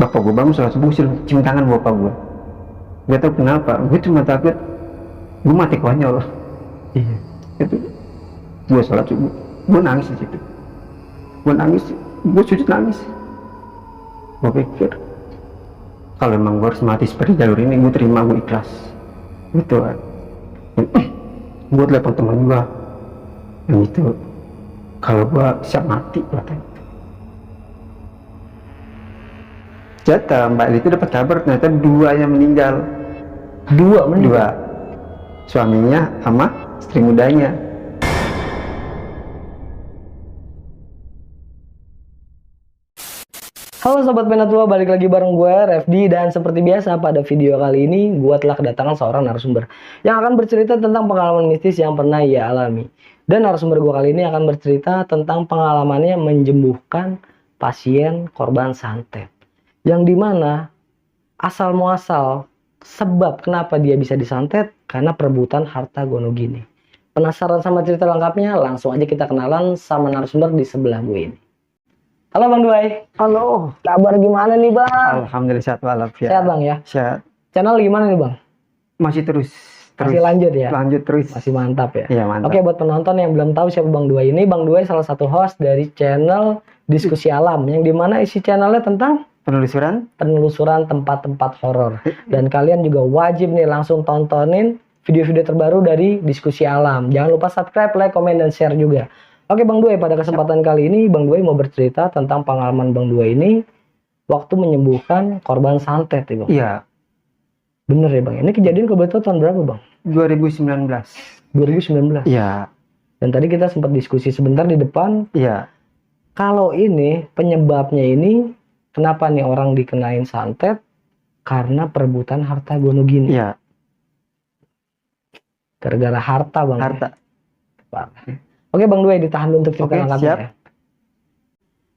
Bapak gue bangun sholat subuh cium tangan bapak gue. Gak tau kenapa, gue cuma takut gue mati konyol. Iya. Itu gue sholat subuh, gue nangis di situ. Gue nangis, gue sujud nangis. Gue pikir kalau emang gue harus mati seperti jalur ini, gue terima, gue ikhlas. Gitu kan. Gue telepon teman gue yang itu, kalau gue siap mati katanya. Jatah mbak itu dapat kabar ternyata 2 yang meninggal. 2 meninggal? 2, suaminya sama istri mudanya. Halo Sobat Penatua, balik lagi bareng gue, Refdi. Dan seperti biasa pada video kali ini, gue telah kedatangan seorang narasumber yang akan bercerita tentang pengalaman mistis yang pernah ia alami. Dan narasumber gue kali ini akan bercerita tentang pengalamannya menyembuhkan pasien korban santet. Yang dimana asal muasal sebab kenapa dia bisa disantet karena perebutan harta gonogini. Penasaran sama cerita lengkapnya? Langsung aja kita kenalan sama narasumber di sebelah gue ini. Halo Bang Duai. Halo. Kabar gimana nih Bang? Alhamdulillah sehat walafiat. Sehat Bang ya? Sehat. Channel gimana nih Bang? Masih terus. Masih lanjut ya? Lanjut terus. Masih mantap ya? Iya mantap. Oke, buat penonton yang belum tahu siapa Bang Duai ini, Bang Duai salah satu host dari channel Diskusi Alam, yang dimana isi channelnya tentang penelusuran tempat-tempat horor. Dan kalian juga wajib nih langsung tontonin video-video terbaru dari Diskusi Alam. Jangan lupa subscribe, like, komen, dan share juga. Oke Bang Duai, pada kesempatan kali ini Bang Duai mau bercerita tentang pengalaman Bang Duai ini waktu menyembuhkan korban santet ya Bang? Iya. Bener ya Bang? Ini kejadian kebetulan tahun berapa Bang? 2019. 2019? Iya. Dan tadi kita sempat diskusi sebentar di depan. Iya. Kalau ini penyebabnya ini kenapa nih orang dikenain santet? Karena perebutan harta gonogini. Iya. Gara-gara harta Bang. Harta. Ya? Oke Bang Duai, ditahan dulu untuk cerita lengkapnya ya.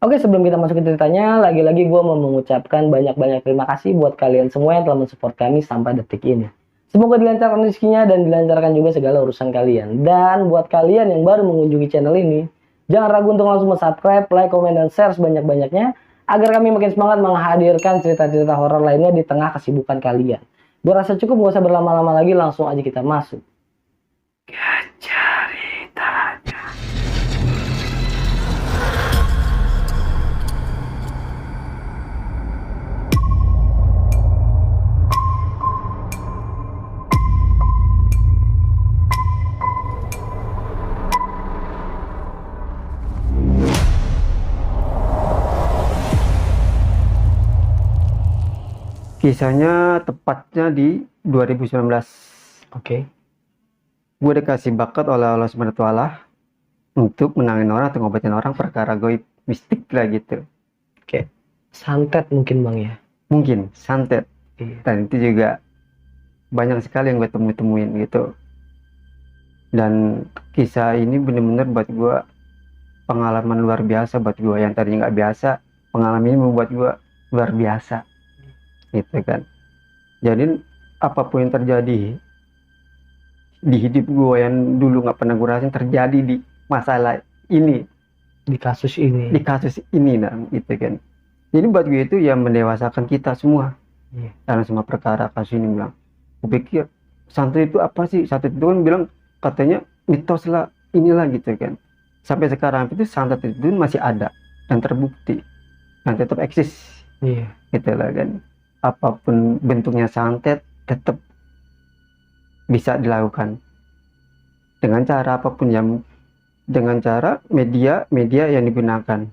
Oke, sebelum kita masuk ke ceritanya, lagi-lagi gue mau mengucapkan banyak-banyak terima kasih buat kalian semua yang telah mensupport kami sampai detik ini. Semoga dilancarkan rezekinya dan dilancarkan juga segala urusan kalian. Dan buat kalian yang baru mengunjungi channel ini, jangan ragu untuk langsung subscribe, like, komen, dan share sebanyak-banyaknya agar kami makin semangat menghadirkan cerita-cerita horor lainnya di tengah kesibukan kalian. Gue rasa cukup, gak usah berlama-lama lagi, langsung aja kita masuk. Kisahnya tepatnya di 2019. Oke. Gue dikasih bakat oleh Allah SWT untuk menangin orang atau ngobatin orang perkara goib mistik lah gitu. Oke. Santet mungkin Bang ya? Mungkin santet. Iya. Dan itu juga banyak sekali yang gue temuin gitu. Dan kisah ini bener-bener buat gue pengalaman luar biasa buat gue. Yang tadinya nggak biasa, pengalaman ini membuat gue luar biasa gitu kan. Jadi apapun yang terjadi di hidup gue yang dulu nggak pernah gue rasain terjadi di masalah ini, Di kasus ini. nah gitu kan. Jadi buat gue itu yang mendewasakan kita semua. Iya. Karena semua perkara kasus ini bilang, gue pikir santet itu apa sih? Santet itu kan bilang katanya mitos lah, inilah gitu kan. Sampai sekarang itu santet itu masih ada dan terbukti dan tetap eksis. Iya. Gitu lah kan. Apapun bentuknya santet tetap bisa dilakukan dengan cara apapun, yang dengan cara media yang digunakan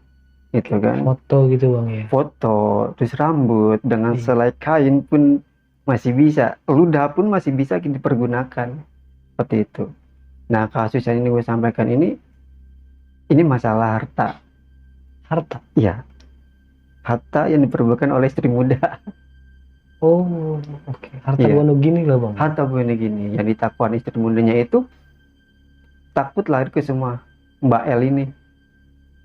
gitu kan. Foto gitu Bang ya? Foto, terus rambut dengan Iya. selai kain pun masih bisa, ludah pun masih bisa dipergunakan seperti itu. Nah, kasus yang ini gue sampaikan ini masalah harta. Iya, harta yang diperebutkan oleh istri muda. Oh, oke. Harta Iya. gonogini lah Bang. Harta gini yang ditakuan istri mudanya itu takut lahir ke semua Mbak L ini.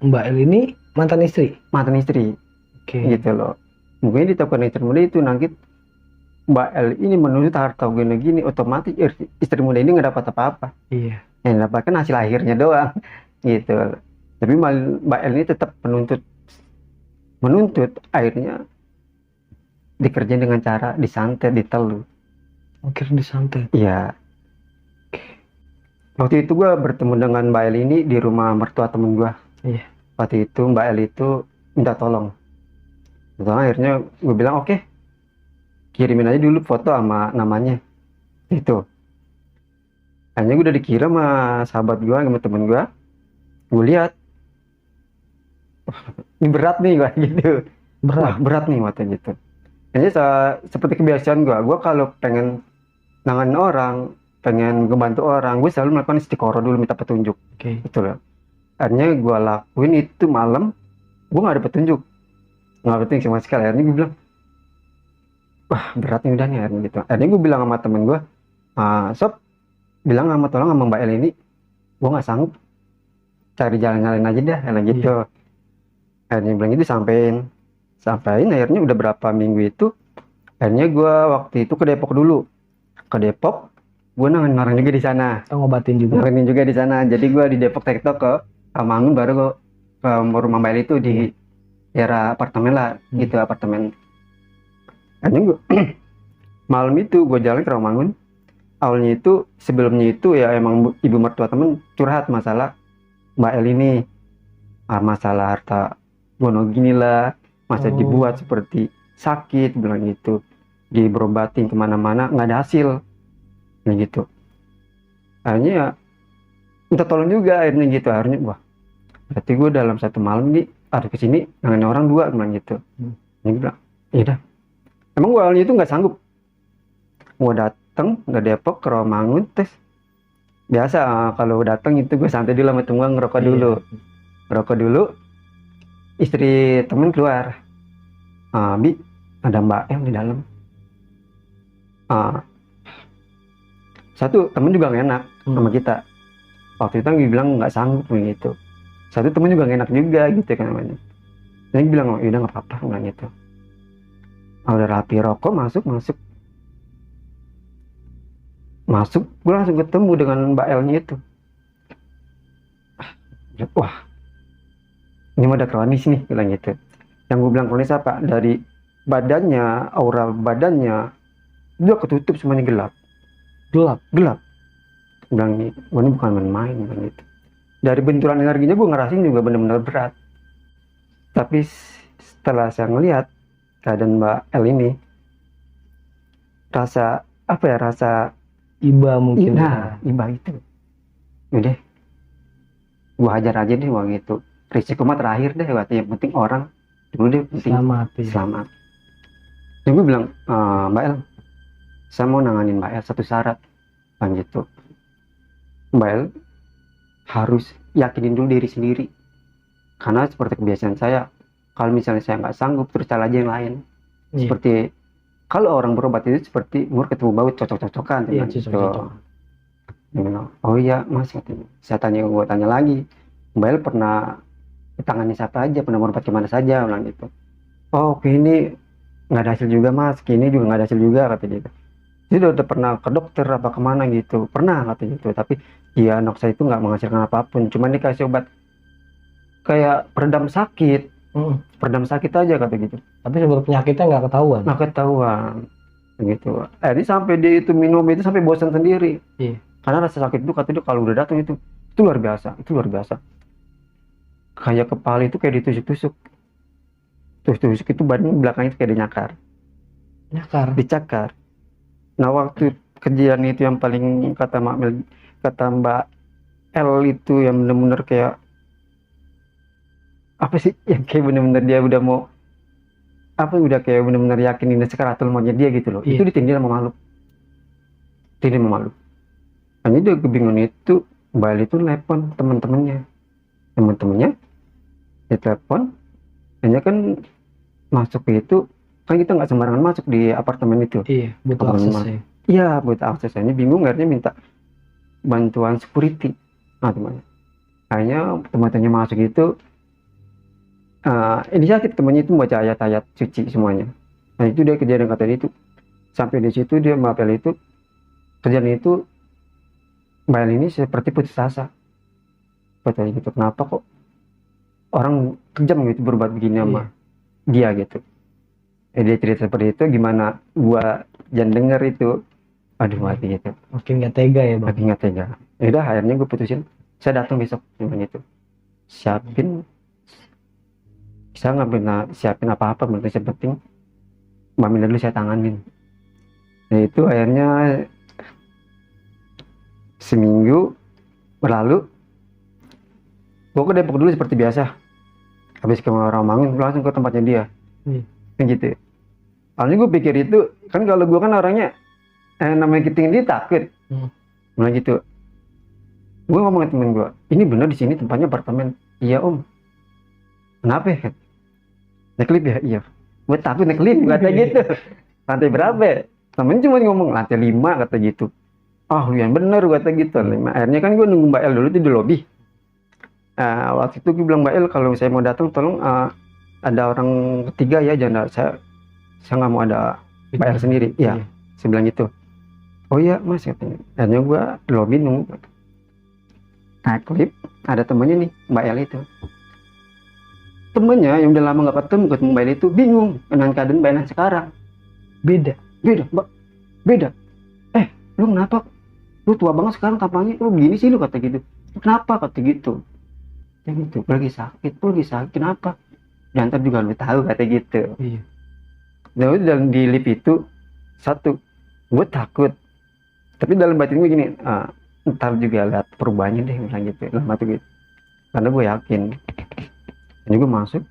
Mbak L ini mantan istri? Mantan istri. Oke. Gitu loh. Mungkin ditakuan istri muda itu nanti Mbak L ini menuntut harta gini, otomatis istri muda ini nggak dapat apa-apa. Iya. Yang dapatkan hasil akhirnya doang. Gitu. Tapi Mbak L ini tetap menuntut akhirnya dikerjain dengan cara disantet, ditelu. Akhir disantet. Iya. Waktu itu gue bertemu dengan Mbak El ini di rumah mertua temen gue. Iya. Waktu itu Mbak El itu minta tolong. Akhirnya gue bilang oke, kirimin aja dulu foto sama namanya. Itu. Akhirnya gue udah dikirim sama sahabat gue, sama temen gue. Gue lihat, ini berat nih gue gitu. Wah, Berat. berat nih mata gitu. Kayaknya seperti kebiasaan gue kalau pengen nanganin orang, pengen ngebantu orang, gue selalu melakukan istiqoroh dulu, minta petunjuk. Oke. Gitu loh. Akhirnya gue lakuin itu malam, gue gak ada petunjuk, nggak ada petunjuk sama sekali. Akhirnya gue bilang, wah berat nih udah nih, akhirnya gitu. Akhirnya gue bilang sama temen gue, sob, bilang sama tolong sama Mbak El ini, gue nggak sanggup, cari jalan lain aja dah, kayak gitu. Akhirnya bilang itu sampein akhirnya udah berapa minggu itu, akhirnya gue waktu itu ke Depok dulu, ke Depok, gue nanganin orang juga di sana, Ngobatin juga. nanganin juga di sana. Jadi gue di Depok tektok ke Mangun, baru gue ke rumah Mbak El itu di daerah apartemen lah, gitu apartemen. Akhirnya gue malam itu gue jalan ke Rawamangun. Awalnya itu sebelumnya itu ya emang ibu mertua temen curhat masalah Mbak El ini, masalah harta gono gini lah, masa dibuat seperti sakit, bilang gitu, diberobatin kemana-mana nggak ada hasil, gitu. Akhirnya ya minta tolong juga, akhirnya gitu. Akhirnya wah berarti gue dalam satu malam nih ada kesini nanganin orang dua, bilang gitu. Ini bilang iya dah. Emang gue awalnya itu nggak sanggup, gue dateng ke Depok ke Rawamangun, terus biasa kalau dateng itu gue santai dulu sama temen, ngerokok dulu, istri temen keluar, Bi ada Mbak El di dalam. Satu temen juga gak enak sama kita, waktu itu dia bilang nggak sanggup gitu. Satu temen juga gak enak juga gitu kan namanya. Dia bilang oh yaudah nggak apa-apa, bilang gitu. Udah rapi rokok, masuk, gue langsung ketemu dengan Mbak El-nya itu. Wah, ini mah ada kronis nih, bilang gitu. Yang gue bilang kronis apa? Dari badannya, aura badannya, udah ketutup semuanya gelap. Bilang ini bukan main-main, bilang gitu. Dari benturan energinya gue ngerasain juga benar-benar berat. Tapi setelah saya ngelihat keadaan Mbak El ini, rasa iba mungkin. Iba itu udah gua hajar aja deh, wah gitu, risiko mah terakhir deh, yang penting orang dulu deh, penting selamat. Dan gue bilang, Mbak El, saya mau nanganin Mbak El satu syarat, bang gitu. Mbak El harus yakinin dulu diri sendiri, karena seperti kebiasaan saya, kalau misalnya saya nggak sanggup terus cari aja yang lain. Seperti kalau orang berobat itu seperti mur ketemu baut, cocok-cocokan. Oh iya mas, katanya. Gue tanya lagi, Mbak El pernah ditangani siapa aja, pernah berobat kemana saja, bilang gitu. Oh ini nggak ada hasil juga mas, kini juga nggak ada hasil juga, kata gitu. Dia udah pernah ke dokter apa kemana gitu, pernah, kata gitu. Tapi ya anak saya itu nggak menghasilkan apapun, cuman dikasih obat kayak peredam sakit, aja, kata gitu. Tapi sebab penyakitnya nggak ketahuan gitu. Ini sampai dia itu minum itu sampai bosan sendiri. Karena rasa sakit itu kata dia kalau udah datang itu luar biasa, kayak kepala itu kayak ditusuk itu, badan belakangnya itu kayak dicakar. Nah waktu kejadian itu yang paling kata Mbak L itu yang benar-benar kayak apa sih, yang kayak benar-benar dia udah mau udah kayak benar-benar yakin ini sekaratul maunya dia gitu loh. Itu ditindih sama makhluk. Hanya dia kebingungan itu, Mbak El itu telepon teman-temannya, dia telepon. Hanya kan masuk itu kan kita nggak sembarangan masuk di apartemen itu. Butuh akses. Butuh akses. Hanya bingung, akhirnya minta bantuan security. Akhirnya teman-temannya masuk itu, inisiatif temannya itu baca ayat-ayat suci semuanya. Nah itu dia kejadian kata dia itu, sampai di situ dia Mbak El itu kejadian itu, Mbak El ini seperti putus asa, katanya gitu. Kenapa kok orang kejam gitu berbuat begini sama dia gitu. Dia cerita seperti itu, gimana gua jangan denger itu, aduh mati gitu, Makin gak tega ya bang. makin nggak tega. Ya udah akhirnya gue putusin, saya datang besok cuman itu, siapin, saya nggak pernah siapin apa-apa, yang penting mami dulu saya tanganin. Nah itu akhirnya seminggu berlalu, gue ke Depok dulu seperti biasa, habis ke Rawamangun langsung ke tempatnya dia. Kan gitu. Awalnya gue pikir itu kan, kalau gue kan orangnya namanya ketinggian dia takut. Mulai gitu, gue ngomong ke temen gue, ini bener di sini tempatnya apartemen? Iya om. Kenapa ya? Naik lift ya? Iya. Gue takut naik lift, kata gitu. Lantai berapa ya? Temen cuma ngomong lantai 5 kata gitu. Ah lu yang bener kata gitu. 5. Akhirnya kan gue nunggu Mbak El dulu tuh di lobby. Waktu itu gue bilang Mbak El, kalau saya mau datang tolong ada orang ketiga ya, jangan saya nggak mau ada Mbak El sendiri. Iya. Saya bilang gitu. Oh iya mas katanya. Akhirnya gue di lobby nunggu. Naik lift, ada temennya nih Mbak El itu. Temennya yang udah lama nggak ketemu Mbak El itu bingung dengan keadaan Mbak El yang sekarang. Beda Mbak, beda. Lu kenapa? Lu tua banget sekarang tampangnya, lu begini sih lu, kata gitu. Kenapa kata gitu? Ya gitu, lu lagi sakit kenapa? Diantar juga lu tahu kata gitu. Iya. Nah dalam di lift itu, satu, gue takut. Tapi dalam batin gue gini, ntar juga lihat perubahannya deh, bilang gitu. Dalam hati gitu. Karena gue yakin. Ini gue masuk.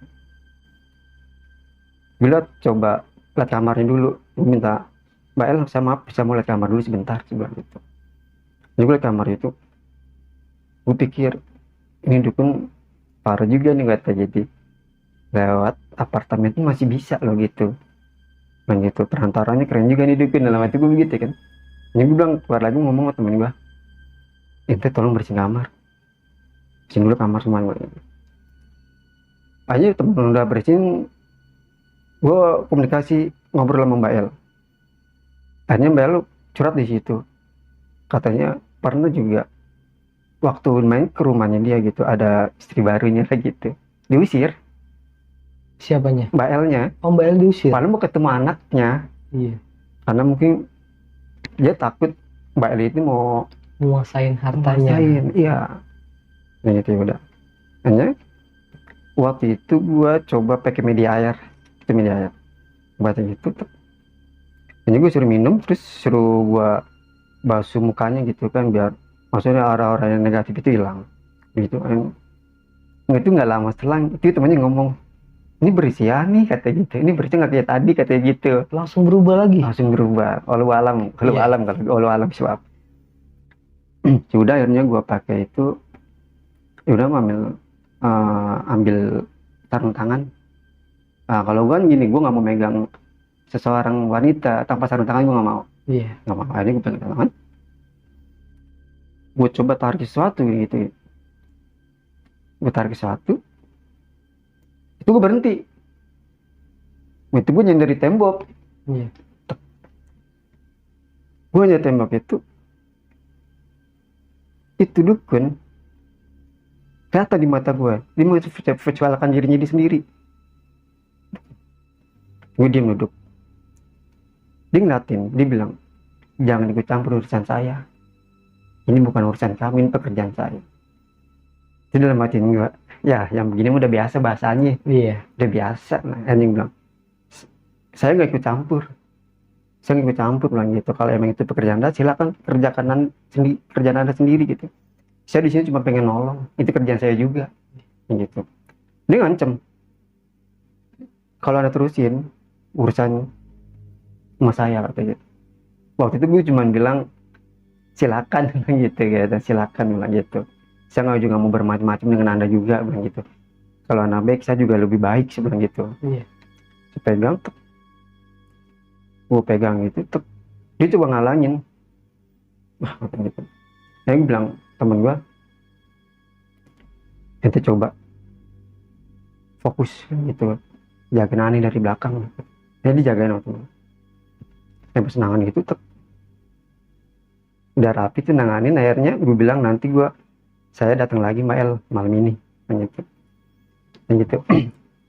Gue lihat, coba lihat kamarnya dulu. Gue minta, Mbak El, saya maaf, bisa mau lihat kamar dulu sebentar, sebelah gitu. Jadi gue lihat kamar itu, gue pikir ini dukun parah juga nih kata, jadi lewat apartemen itu masih bisa loh gitu. Dan gitu, perantaranya keren juga nih dukun, dalam hati gue begitu kan. Ini gue bilang, keluar lagi ngomong sama temen gue, ente tolong bersihin kamar, bersihin dulu kamar semua. Aja temen udah bersihin, gue komunikasi ngobrol sama Mbak El. Akhirnya Mbak El curhat di situ, katanya pernah juga waktu main ke rumahnya dia gitu, ada istri barunya kayak gitu, diusir. Siapanya? Mbak L-nya. Oh Mbak El diusir. Padahal mau ketemu anaknya. Iya. Karena mungkin dia takut Mbak L itu mau menguasain hartanya. Iya. Nah itu udah. Hanya waktu itu gua coba pakai media air. Itu media air. Baca gitu. Ini gue suruh minum, terus suruh gua basuh mukanya gitu kan, biar maksudnya aura-aura yang negatif itu hilang. Gitu kan. Nah, itu nggak lama setelah itu temannya ngomong, ini berisi ya nih kata gitu, ini berisi nggak kayak tadi katanya gitu. Langsung berubah lagi. Langsung berubah. Walau alam kalau suap. Sudah akhirnya gua pakai itu. Ya udah ambil sarung tangan. Kalau gua kan gini, gua nggak mau megang seseorang wanita tanpa sarung tangan, gua nggak mau. Iya. Nggak mau. Akhirnya gua pegang tangan. Gua coba tarik sesuatu gitu. Gua tarik sesuatu. Itu gue berhenti. Itu gue nyender di tembok. Iya. Gue nyender tembok itu dukun kata di mata gue, dia mau virtualkan dirinya dia sendiri. Gue diam duduk, dia ngeliatin, dia bilang, jangan ikut campur urusan saya, ini bukan urusan kamu, ini pekerjaan saya. Itu dalam hati gue, ya yang begini udah biasa bahasanya. Iya. Udah biasa. Nah anjing bilang, saya nggak ikut campur, bilang gitu. Kalau emang itu pekerjaan Anda, silakan kerjakan kerjaan Anda sendiri gitu. Saya di sini cuma pengen nolong, itu kerjaan saya juga, gitu. Dia ngancem, kalau Anda terusin urusan sama saya katanya. Waktu itu gue cuma bilang silakan gitu, silakan bilang gitu. Saya nggak juga mau bermacam-macam dengan Anda juga, bilang gitu. Kalau Anda baik, saya juga lebih baik, sebenarnya gitu. Iya. Saya pegang, gue pegang itu, dia coba ngalangin. Wah, gitu. Saya bilang temen gue, ente coba fokus gitu, jagain Ani dari belakang. Jadi dijagain waktu itu. Pas nanganin gitu, udah rapi tuh nanganin. Akhirnya gue bilang nanti saya datang lagi Mbak El malam ini, gitu.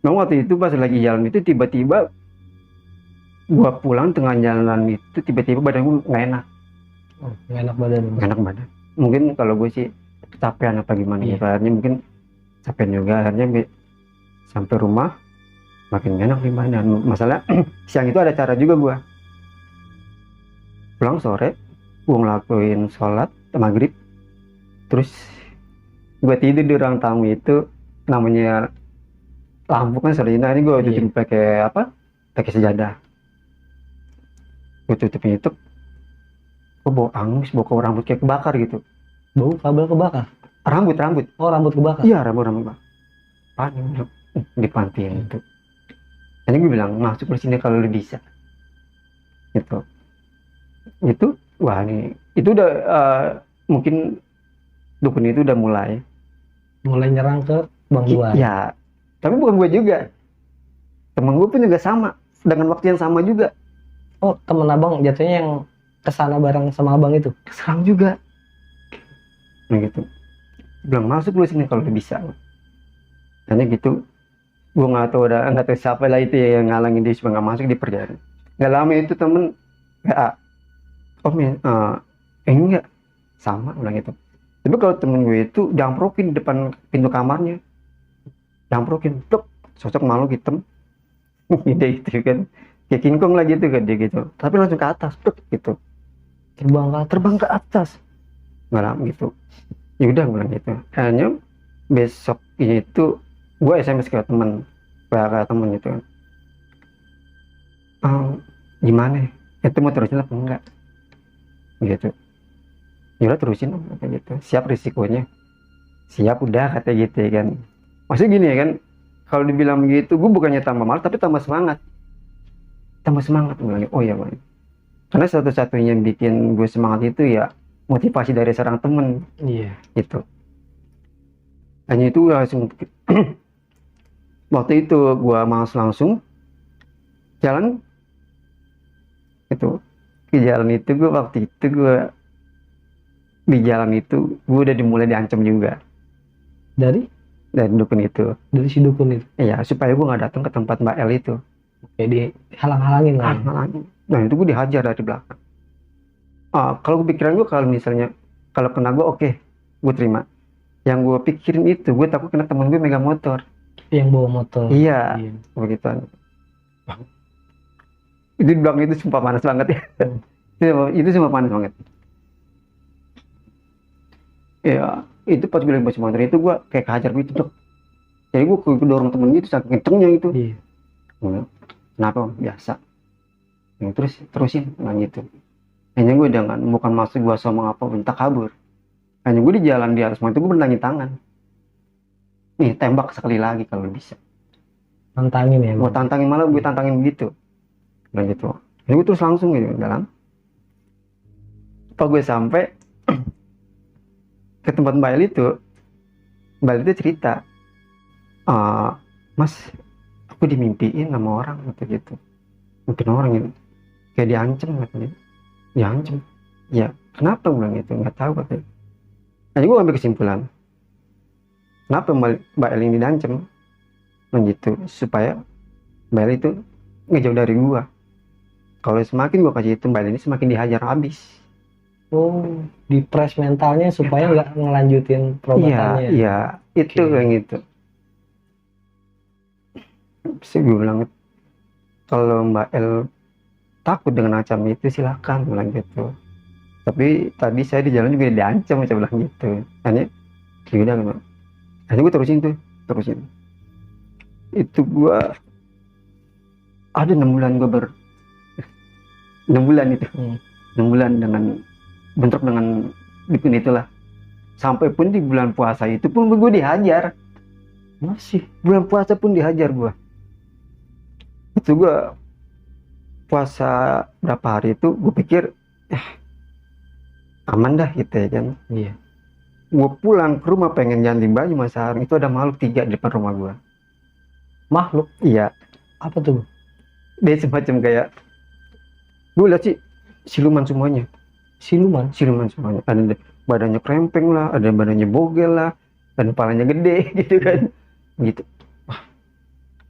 Nah waktu itu pas lagi jalan itu tiba-tiba Gua pulang tengah jalan itu tiba-tiba badan gue nggak enak, Nggak enak badan. nggak enak badan. Mungkin kalau gue sih kecapean apa gimana Iya. gitu, akhirnya mungkin capean juga, akhirnya sampai rumah makin nggak enak di badan. Masalah siang itu ada acara juga, gua pulang sore, gua ngelakuin sholat maghrib, terus gua tidur di ruang tamu itu, namanya lampu kan sore ini gua Iya. tutup pakai apa, pakai sejadah. Gua tutupnya itu, gua bau angus, bau rambut kayak kebakar gitu. Bau kabel kebakar. Rambut Oh, rambut kebakar. iya, rambut bang, panik di pantian itu. Jadi gue bilang masuk ke sini kalau lu bisa gitu. Itu wah, ini itu udah mungkin dukun itu udah mulai Nyerang ke Bang Duan. ya, tapi bukan gue juga, temen gue pun juga sama dengan waktu yang sama juga, Oh, temen abang jatuhnya yang kesana bareng sama abang itu. serang juga. Nah gitu, bilang masuk lu sini kalau lu bisa. Hanya gitu, gue nggak tahu siapa lah itu ya yang ngalangin dia supaya nggak masuk, di perjalanan nggak lama itu temen WA, oh enggak sama bilang gitu. Tapi kalau temen gue itu jamprokin di depan pintu kamarnya, jamprokin pluk, sosok makhluk hitam gede gitu kan, kayak King Kong lah gitu kan dia gitu, tapi langsung ke atas pluk gitu, terbang ke atas. Nggak lama gitu, ya udah gue bilang gitu. Hanya besok itu gue SMS ke temen, WA ke temen gitu kan, gimana itu mau terusin apa enggak gitu. Ya udah terusin dong kata gitu, siap risikonya, siap udah kata gitu ya kan. Maksudnya gini ya kan, kalau dibilang begitu gue bukannya tambah malas tapi tambah semangat, bilangnya oh ya bang, karena satu-satunya yang bikin gue semangat itu ya motivasi dari seorang temen. Iya. Gitu, hanya itu langsung waktu itu gue malas langsung jalan itu, ke jalan itu gue waktu itu gue di jalan itu gue udah dimulai diancam juga Dari dukun itu. si dukun itu. Ya supaya gue nggak datang ke tempat Mbak L itu. Kayak dihalang-halangin lah. Dan itu gue dihajar dari belakang. Kalau gue pikiran gue, kalau misalnya kalau kena gue oke, gue terima. Yang gue pikirin itu gue takut kena temen gue megang motor. Yang bawa motor. Iya. Begitu. Itu di belakang itu sumpah panas banget ya. Itu sumpah panas banget. Ya itu pas gue lagi bawa motor itu gue kayak kehajar gitu tuh. Jadi gue dorong temen gitu saking kencengnya itu. Iya. Kenapa biasa. Ya, terusin gitu. Hanya gue bukan maksud gue sama apa, minta kabur. Hanya gue di jalan di atas motor gue bertanya tangan. Nih tembak sekali lagi kalau bisa. Tantangin ya. Gue tantangin, malah gue tantangin gitu. Dan gitu. Jadi gue terus langsung gitu dalam. Pas gue sampai ke tempat Mbak El itu cerita, Mas, aku dimimpiin sama orang gitu. Mungkin orang ini kayak diancam katanya. Diancam. Ya, kenapa gue bilang gitu? Nggak tahu katanya. Nah, gue ambil kesimpulan. Kenapa Mbak El ini diancam? Gitu, supaya Mbak El itu ngejauh dari gue. Kalau semakin gue kasih itu, Mbak El ini semakin dihajar habis. Oh, dipres mentalnya supaya nggak ngelanjutin perobatannya. Iya, itu kayak gitu. Bisa gue bilang, kalau Mbak El takut dengan ancam itu silakan, bilang gitu. Tapi tadi saya di jalan juga diancam, saya bilang gitu. Hanya, ya udah gitu. Hanya gue terusin. Itu gue ada 6 bulan gue 6 bulan itu. 6 bulan bentrok dengan dukun itulah. Sampai pun di bulan puasa itu pun gue dihajar. Masih bulan puasa pun dihajar gue. Itu gue puasa berapa hari itu gue pikir aman dah gitu ya kan. Iya. Gue pulang ke rumah pengen ganti baju Mas Sarung, itu ada makhluk 3 di depan rumah gue. Makhluk? Iya. Apa tuh? Dia semacam kayak, gue lihat sih siluman semuanya. Siluman semuanya. Ada badannya krempeng lah, ada badannya bogel lah, dan kepalanya gede gitu kan. Gitu. Wah.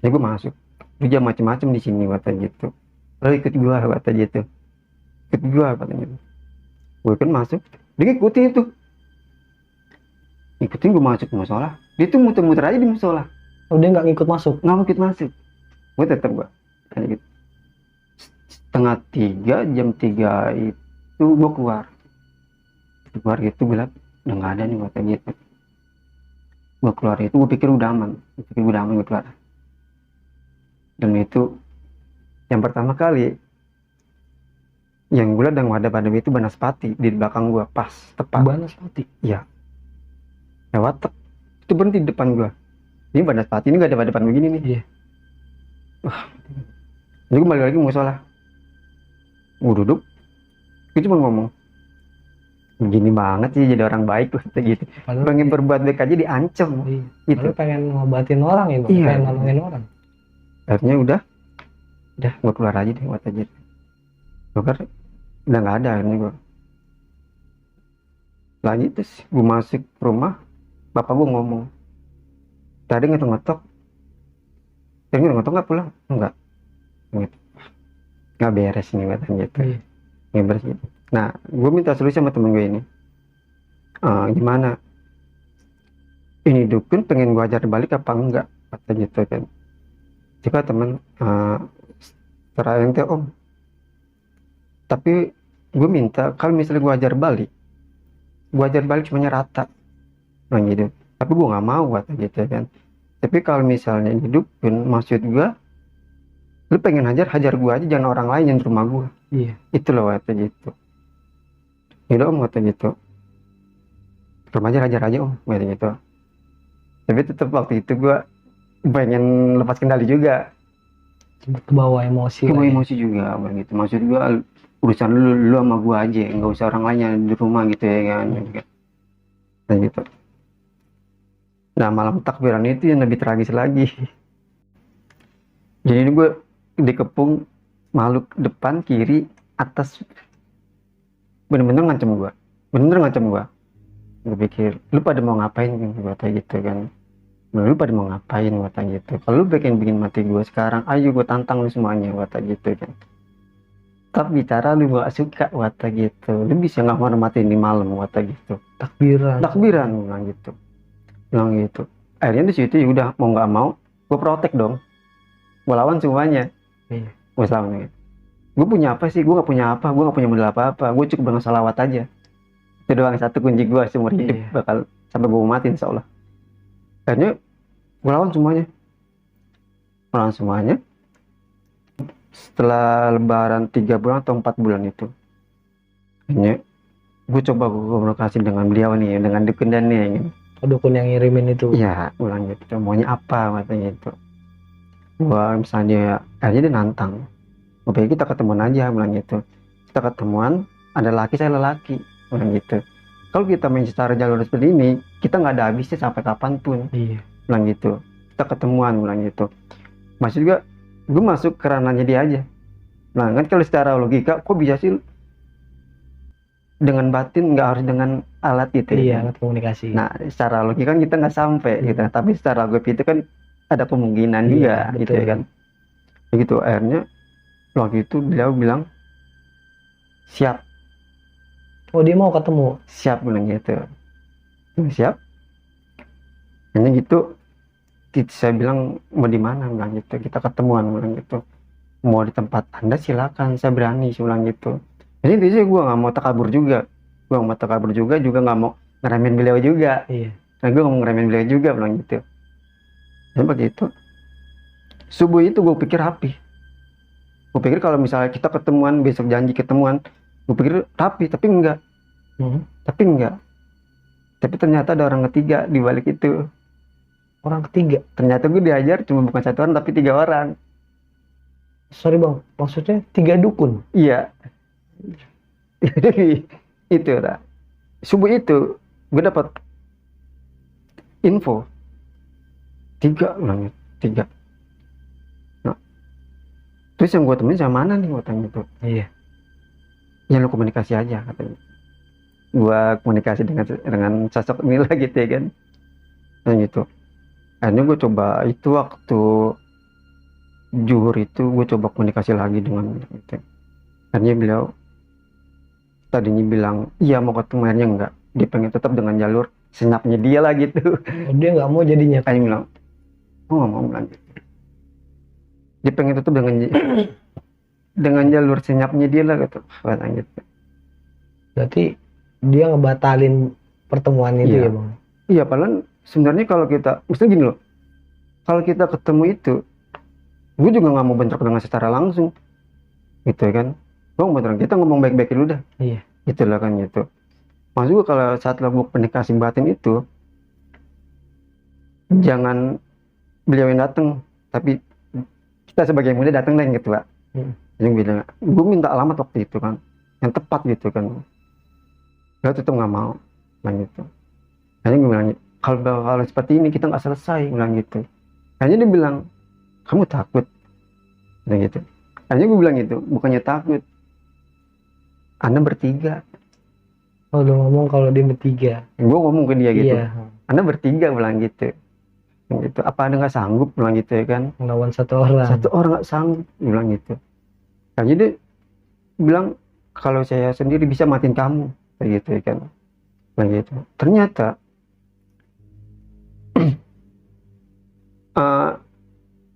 Ya gue masuk. Dia macam-macam di sini kata gitu. lo ikut gua kata gitu, ikut gua katanya. Gue kan masuk, dia ngikutin itu, ikutin gue masuk ke musola, dia tuh muter-muter aja di musola, Oh, dia nggak ngikut masuk. nggak ikut masuk. Gue tetap gue kayak gitu. Setengah tiga, jam 3 itu gue keluar gitu, gue liat udah nggak ada nih kata gitu. Gue keluar itu gue pikir udah aman, gue keluar. Dan itu yang pertama kali yang gue liat dan ada pada itu Banaspati di belakang gue, pas tepat. Banaspati. Iya, lewat itu berhenti di depan gue. Ini Banaspati ini gak ada pada depan begini nih. Iya. Wah, jadi gue balik lagi musola, gue duduk, gue cuma ngomong, begini banget sih jadi orang baik kata gitu. Padahal Pengen berbuat baik aja diancam. iya. Gitu. Padahal pengen ngobatin orang ya, Bang. Iya. Pengen nolongin orang. Akhirnya udah gue keluar aja deh kata gitu. Gue kan udah nggak ada, akhirnya gue lagi terus gue masuk ke rumah, bapak gue ngomong, tadi ngetok-ngetok nggak pulang, enggak gitu. Nggak beres nih katanya gitu. Iya. Nggak beres gitu. Nah gue minta solusi sama temen gue ini, gimana ini dukun pengen gue ajar balik apa enggak kata gitu kan. Jika temen secara ente om, tapi gue minta kalau misalnya gue ajar balik semuanya rata, nah gitu. Tapi gue nggak mau kata gitu kan. Tapi kalau misalnya ini dukun, maksud gue lu pengen hajar gue aja, jangan orang lain yang di rumah gue. Iya. Itu loh kata gitu. Yaudah om kata gitu, rumah hajar aja om kata gitu. Tapi tetap waktu itu gue pengen lepas kendali juga, Ke bawah emosi. gue lah ya. emosi juga begitu. Maksud gue urusan lu sama gue aja, nggak usah orang lain yang di rumah gitu ya kan. Nah gitu. Nah malam takbiran itu yang lebih tragis lagi. Jadi ini gue dikepung makhluk depan, kiri, atas, bener-bener ngancem gue. Gue pikir lu pada mau ngapain kata gitu kan. Lu pada mau ngapain kata gitu. Kalau lu bikin mati gue sekarang, ayo gue tantang lu semuanya kata gitu kan. Tapi cara lu gak suka kata gitu, lu bisa nggak hormatin di malam kata gitu. Takbiran. bilang gitu. Akhirnya di situ ya udah mau nggak mau gue protek dong, gue lawan semuanya. Iya. Gue lawan gitu. Gue punya apa sih? Gue nggak punya apa, gue nggak punya modal apa-apa, gue cukup dengan salawat aja. Itu doang satu kunci gue seumur hidup, Iya. bakal sampai gue mati insya Allah. Akhirnya gue lawan semuanya. Setelah lebaran 3 bulan atau 4 bulan itu, akhirnya gue coba komunikasi dengan beliau nih, dengan dukun dan nih gitu. Dukun yang ngirimin itu. Iya, ulang gitu, maunya apa katanya gitu. Gua misalnya akhirnya dia nantang, gue pikir kita ketemuan aja, bilang gitu. Kita ketemuan, ada laki saya lelaki, bilang gitu. Kalau kita main secara jalur seperti ini, kita nggak ada habisnya sampai kapanpun. Iya. Bilang gitu. Kita ketemuan, bilang gitu. Maksud juga gue masuk ke ranahnya dia aja. Nah kan kalau secara logika kok bisa sih dengan batin, nggak harus dengan alat gitu Iya, ya. alat komunikasi. Nah secara logika kan kita nggak sampai gitu, tapi secara gue itu kan ada kemungkinan Iya, juga gitu betul. ya kan. Begitu akhirnya waktu itu beliau bilang siap Oh, dia mau ketemu. bilang gitu. Siap. Hanya gitu saya bilang mau di mana, bilang gitu. Kita ketemuan, bilang gitu. Mau di tempat Anda silakan, saya berani, saya bilang gitu. Jadi intinya gue nggak mau takabur juga, juga nggak mau ngeremehin beliau juga. Iya. Nah gue ngomong ngeremehin beliau juga, bilang gitu. Dan begitu subuh itu gue pikir rapi. Gue pikir kalau misalnya kita ketemuan, besok janji ketemuan, gue pikir rapi, tapi enggak. Tapi ternyata ada orang ketiga di balik itu. Orang ketiga. Ternyata gue diajar cuma bukan 1 orang tapi 3 orang. Sorry bang, maksudnya 3 dukun? Iya. Jadi itu lah. Subuh itu gue dapat info 3 orang, 3. Nah, terus yang gue temuin sama mana nih, gue tanya tuh. Iya. Ya lu komunikasi aja katanya. Gue komunikasi dengan sosok Mila gitu ya kan. Dan gitu. Akhirnya gue coba itu waktu Juhur itu gue coba komunikasi lagi dengan itu. Akhirnya beliau tadinya bilang iya mau ketemu, akhirnya enggak, dia pengen tetap dengan jalur senyapnya dia lah gitu. Oh, dia nggak mau jadinya. Akhirnya bilang gue nggak mau bilang gitu. Dia pengen tetap dengan jalur senyapnya dia lah gitu, katanya gitu. Berarti dia ngebatalin pertemuan itu Iya. ya bang? Iya, padahal sebenarnya kalau kita, maksudnya gini loh, kalau kita ketemu itu, gue juga nggak mau bentrok dengan secara langsung, gitu kan. Gue mau bentrok, kita ngomong baik-baik dulu dah, Iya. itulah kan gitu. Maksud gue kalau saat lo komunikasi batin itu, jangan beliau yang datang, tapi kita sebagai muda datang lah gitu pak. Yang bilang, gue minta alamat waktu itu kan, yang tepat gitu kan. Lo tetap nggak mau, bilang gitu. Hanya gue bilang, kalau seperti ini kita nggak selesai, bilang gitu. Hanya dia bilang, kamu takut, bilang gitu. Hanya gue bilang gitu, bukannya takut, Anda bertiga. Oh, udah ngomong kalau dia bertiga. Gue ngomong ke dia gitu, Iya. Anda bertiga, bilang gitu. Gitu. Apa Anda nggak sanggup, bilang gitu ya kan? Melawan satu orang. Satu orang nggak sanggup, bilang gitu. Hanya dia bilang, kalau saya sendiri bisa matiin kamu, kayak gitu ya kan? Bilang gitu. Ternyata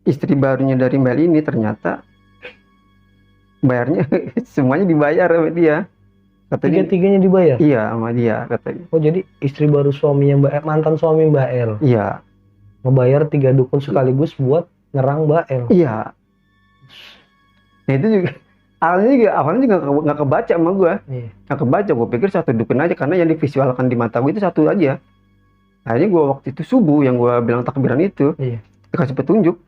istri barunya dari Mel ini ternyata bayarnya semuanya dibayar sama dia, katanya. Tiga-tiganya dibayar? Iya, sama dia katanya. Oh, jadi istri baru suaminya mantan suami Mbak El Iya, ngebayar 3 dukun sekaligus buat nyerang Mbak El. iya. Nah itu juga awalnya juga nggak kebaca sama gue, Iya. nggak kebaca. Gue pikir satu dukun aja karena yang divisualkan di mata gue itu satu aja. Akhirnya gue waktu itu subuh yang gue bilang takbiran itu, Iya. dikasih petunjuk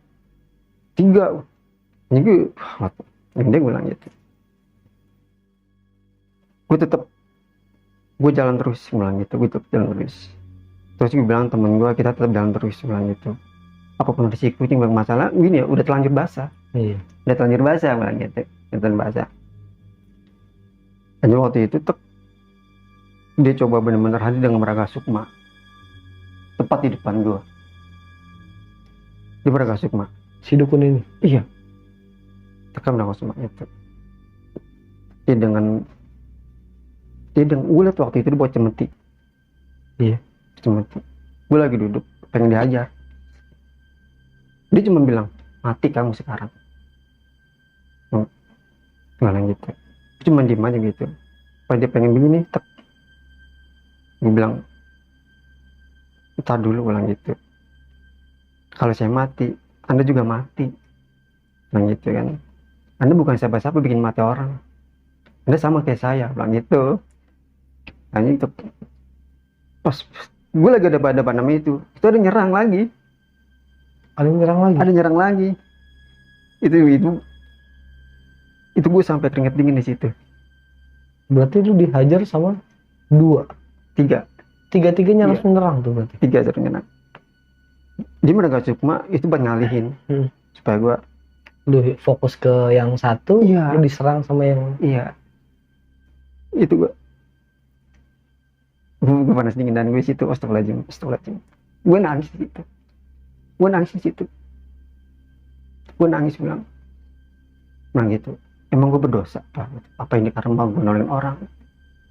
3. Ini gue, ini dia bilang gitu. Gue jalan terus, bilang gitu. Gue tetap jalan terus. Terus gue bilang temen gue, kita tetap jalan terus, bilang gitu. Apapun risikonya, bang, masalah gini ya, udah terlanjur basah. Iya. Udah terlanjur basah, bilang gitu. Udah terlanjur basah. Aja waktu itu dia coba benar-benar hadir dengan Braga Sukma, tepat di depan gue, di Braga Sukma. Si dukun ini? Iya, tekan Braga Sukma itu. Dia dengan gue liat waktu itu dia bawa cemeti. Iya. Cemeti. Gue lagi duduk pengen diajar, dia cuma bilang mati kamu sekarang. Nggak gitu, dia cuma diem aja gitu. Pas dia pengen begini, gue bilang entar dulu, bilang gitu. Kalau saya mati, Anda juga mati, bilang gitu kan. Anda bukan siapa-siapa bikin mati orang, Anda sama kayak saya, bilang gitu. Hanya itu pas gue lagi ada pada nama itu ada nyerang lagi. Ada nyerang lagi? Itu gue sampai keringet dingin di situ. Berarti lu dihajar sama 2? 3. Tiga-tiganya Iya. langsung nyerang tuh berarti? 3 suruh nyerang. Dia mereka cuma itu buat ngalihin, supaya gue lu fokus ke yang satu. Iya. Lu diserang sama yang iya. Itu gue panas dingin dan gue situ astagfirullahaladzim. Gue nangis di situ. Gue nangis bilang gitu, emang gue berdosa apa ini karma gue nolongin orang.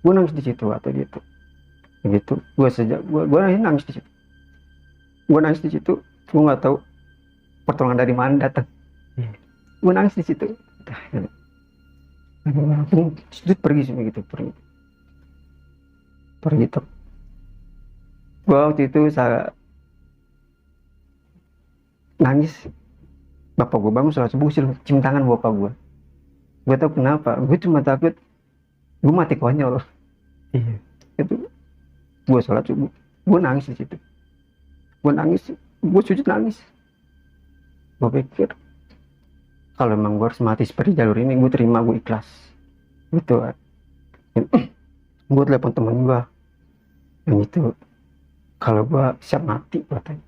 Gue nangis di situ atau gitu. Begitu gue nangis di situ. Gue nggak tahu pertolongan dari mana datang. Gue nangis di situ. Sudut pergi sih begitu, pergi tuh. Gue waktu itu saya nangis. Bapak gue bangun sholat subuh, cium tangan bapak gue. Gue tau kenapa, gue cuma takut gue mati konyol. Iya. Itu gue sholat subuh, gue nangis di situ. Gue sujud nangis. Gue pikir kalau emang gue harus mati seperti jalur ini, gue terima, gue ikhlas gitu. Gue telepon temen gue yang itu, kalau gue siap mati, katanya.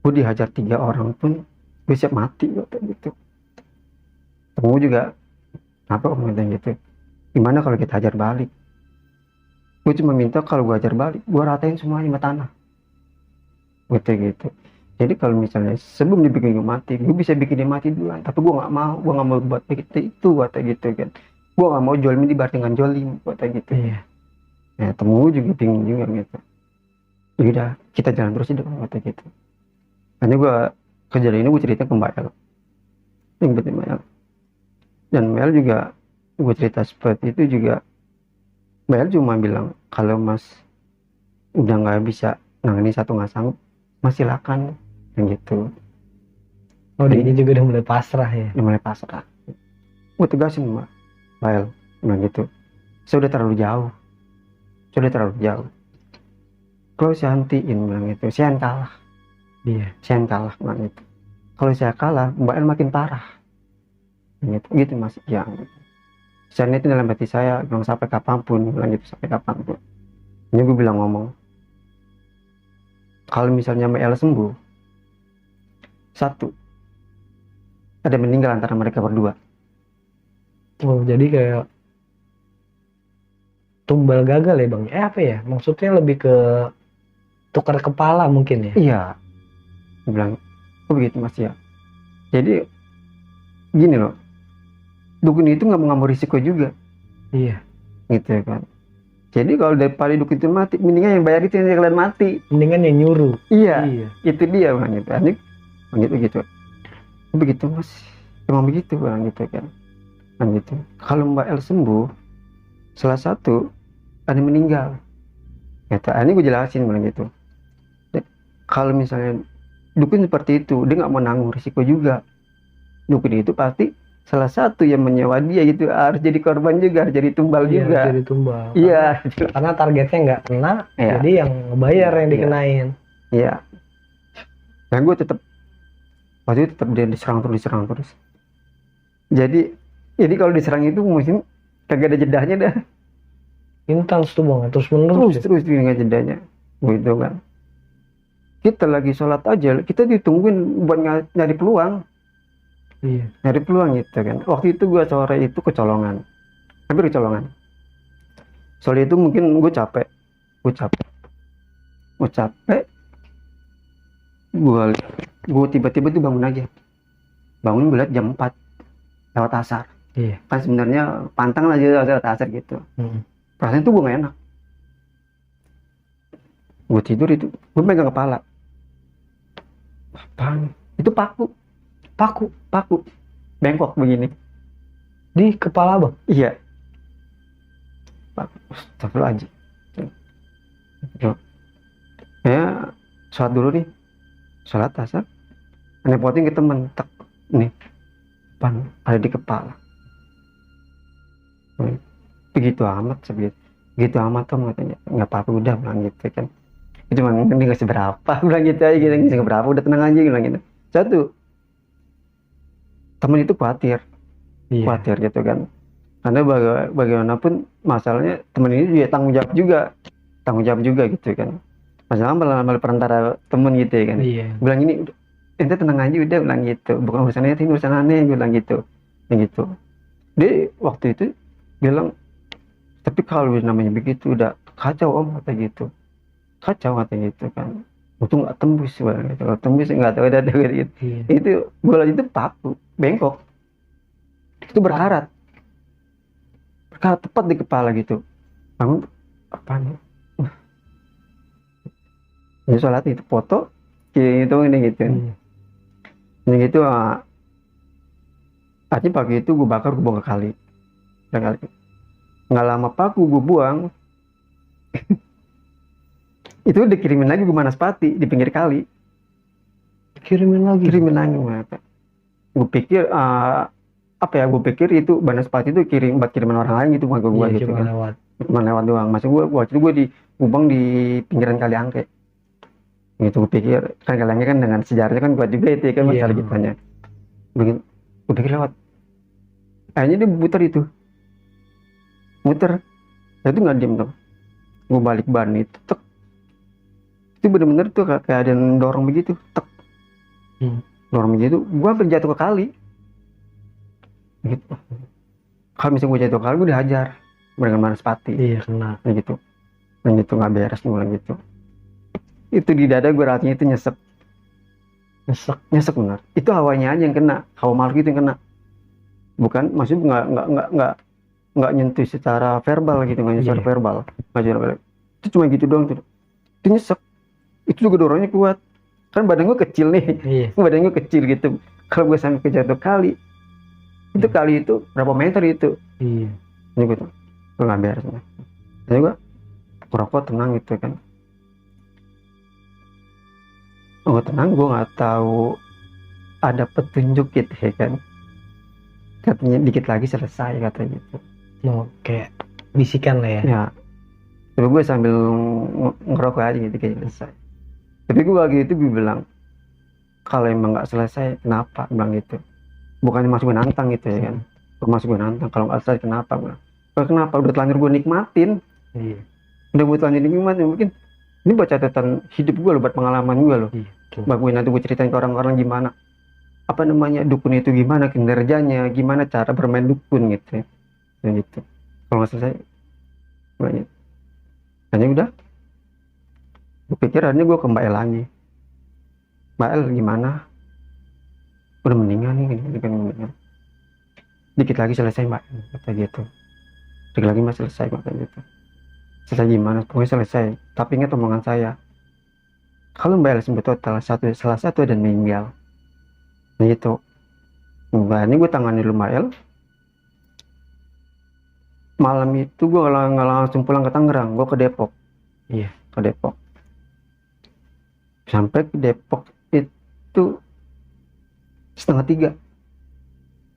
Gue dihajar 3 orang pun gue siap mati, katanya gitu. Temu juga apa ngomongin gitu, gimana kalau kita hajar balik? Gue cuma minta kalau gue hajar balik, gue ratain semuanya sama tanah, gitu. Jadi kalau misalnya sebelum dibikin gue mati, gue bisa bikin dia mati duluan. Tapi gue nggak mau buat begitu itu, kata gitu kan. Gue nggak mau jolim dibar dengan jolim, kata gitu. Iya. Ya temen gue juga bingung juga gitu. Ya udah, kita jalan terus hidup, kata gitu. Hanya gue kejadian ini gue cerita ke Mbak El, yang betul Mbak El. Dan Mbak El juga gue cerita seperti itu juga. Mbak El cuma bilang kalau Mas udah nggak bisa nangani satu, nggak sanggup, Mas silakan, yang gitu. Oh, Jadi dia juga udah mulai pasrah ya. udah mulai pasrah. Gue tegasin Mbak El bilang gitu, saya udah terlalu jauh, kalau saya hentiin bilang gitu, saya yang kalah, Iya. bilang gitu. Kalau saya kalah, Mbak El makin parah, gitu Mas. Ya, saya itu dalam hati saya bilang sampai kapanpun, bilang gitu, sampai kapanpun. Ini gue bilang ngomong, kalau misalnya Mbak El sembuh, satu, ada meninggal antara mereka berdua. Oh, jadi kayak tumbal gagal ya bang. Apa ya? Maksudnya lebih ke tukar kepala mungkin ya. Iya, gue bilang, oh begitu Mas ya. Jadi gini loh, dukun itu nggak mau risiko juga, Iya. gitu kan. Jadi kalau daripada dukun itu mati, mendingan yang bayar itu yang kalian mati. Mendingan yang nyuruh. Iya, Iya. itu dia bang gitu. Ini begitu. Begitu Mas, emang begitu bang gitu kan. Gitu. Kalau Mbak El sembuh, salah satu ada yang meninggal. Gitu. Ini gue jelasin bilang gitu. Kalau misalnya dukun seperti itu, dia nggak mau nanggung risiko juga. Dukun itu pasti salah satu yang menyewa dia gitu, harus jadi korban juga, harus jadi tumbal Iya, juga. jadi tumbal. Iya. Karena targetnya nggak kena, Iya. jadi yang ngebayar yang Iya. dikenain. Iya. Dan gue tetap waktu itu tetap dia diserang terus. Jadi kalau diserang itu mungkin kagak ada jedahnya dah. Intens tuh bang, terus menerus. Terus nggak jedahnya. Gitu kan. Kita lagi sholat aja, kita ditungguin buat nyari peluang. Iya. Nyari peluang gitu kan. Waktu itu gue sore itu kecolongan. Hampir kecolongan. Soalnya itu mungkin gue capek. Gue tiba-tiba tuh bangun aja. Bangun gue liat jam 4 lewat asar. Iya. Kan sebenarnya pantang lah lewat asar gitu. Perasaan tuh gue gak enak. Gue tidur itu, gue pegang kepala. Apaan? Itu paku, bengkok begini. Di kepala bang? Iya. Astagfirullahaladzim. Ya, sholat dulu nih. Sholat asar. Nepotin ke temen. Tak, nih. Pan, ada di kepala. Begitu amat sebegitu. Gitu amat Tom katanya. Nggak apa-apa udah bilang gitu kan. Itu cuma ini nggak seberapa. Bilang gitu aja gitu. Nggak seberapa. Udah tenang aja bilang gitu. Satu. Temen itu khawatir. Iya. Khawatir gitu kan. Karena bagaimanapun masalahnya temen ini juga tanggung jawab juga gitu kan. Masalah malah perantara temen gitu ya kan. Iya. Bilang ini ente tenang aja udah bilang gitu. Bukan urusan ini urusan aneh bilang gitu. Yang gitu. Dia waktu itu bilang tapi kalau namanya begitu udah kacau om kata gitu. Kacau kata gitu kan. Untung nggak tembus bilang gitu. Kalau tembus nggak tahu ada gitu. Iya. Itu bola itu paku bengkok. Itu berkarat tepat di kepala gitu. Bangun apaan ya? Ini sholat itu foto gitu ini gitu. Ini gitu artinya pagi itu gue bakar, gue buang ke kali. Nggak lama paku gue buang. Itu dikirimin lagi gue Manaspati di pinggir kali. Kirimin lagi apa? Gue pikir gue pikir itu Banaspati itu buat kiriman orang lain gitu, bukan ke gue gitu kan. Cuma lewat doang. Masa gue waktu itu gue di Ubang di pinggiran Kali Angke. Gitu gue pikir kan Kali Angke kan dengan sejarahnya kan kuat juga itu ya kan masalah gitunya. Begitu gue pikir lewat. Akhirnya dia muter. Saya tuh nggak diem tuh. Gue balik ban itu, tek. Itu bener-bener tuh kayak ada yang dorong begitu, tek. Dorong begitu, gue hampir jatuh ke kali. Gitu. Kalau misalnya gue jatuh ke kali, gue dihajar dengan Manaspati. Iya kena. Gitu. Dan gitu nggak beres gue gitu. Itu di dada gue rasanya itu nyesek. Nyesek. nyesek benar. Itu hawanya aja yang kena, hawa makhluk itu yang kena. Bukan, maksudnya nggak nyentuh secara verbal gitu, nggak nyentuh secara Iya. verbal, nggak secara verbal. Itu cuma gitu doang tuh. Itu nyesek. Itu juga dorongnya kuat. Kan badan gue kecil nih, Iya. badan gue kecil gitu. Kalau gue sampai ke jatuh kali, itu Iya. kali itu berapa meter itu? Iya. Ini gue tuh, gue nggak beres. Jadi gue ngerokok tenang gitu kan. Oh tenang, gue nggak tahu ada petunjuk gitu ya kan. Katanya dikit lagi selesai katanya gitu. No, kayak bisikan lah ya. Ya, tapi gue sambil ngerokok aja gitu kayak selesai. Tapi gue lagi itu gue bilang, kalau emang nggak selesai kenapa, bilang gitu. Bukannya masuk gue nantang gitu ya kan. Gue masuk gue nantang, kalau nggak selesai kenapa, bilang. Kalau kenapa, udah telanjur gue nikmatin. Iya. Udah gue telanjur nikmatin, mungkin ini buat catatan hidup gue loh, buat pengalaman gue loh. Iya. Tuh. Bang gue nanti gue ceritain ke orang-orang gimana, apa namanya, dukun itu gimana kinerjanya, gimana cara bermain dukun gitu ya. Dan gitu. Kalau nggak selesai, banyak. Hanya udah, gue pikir akhirnya gue ke Mbak El lagi. Mbak El gimana? Udah meninggal nih, gini kan meninggal. Dikit lagi selesai Mbak, kata gitu. Dikit lagi Mbak selesai, kata gitu. Selesai gimana? Pokoknya selesai. Tapi ingat omongan saya. Kalau Mbak El sembuh total, salah satu dan meninggal. Nah gitu. Nah ini gue tangani dulu Mbak El. Malam itu gue nggak langsung pulang ke Tangerang, gue ke Depok. Iya. Ke Depok. Sampai ke Depok itu 2:30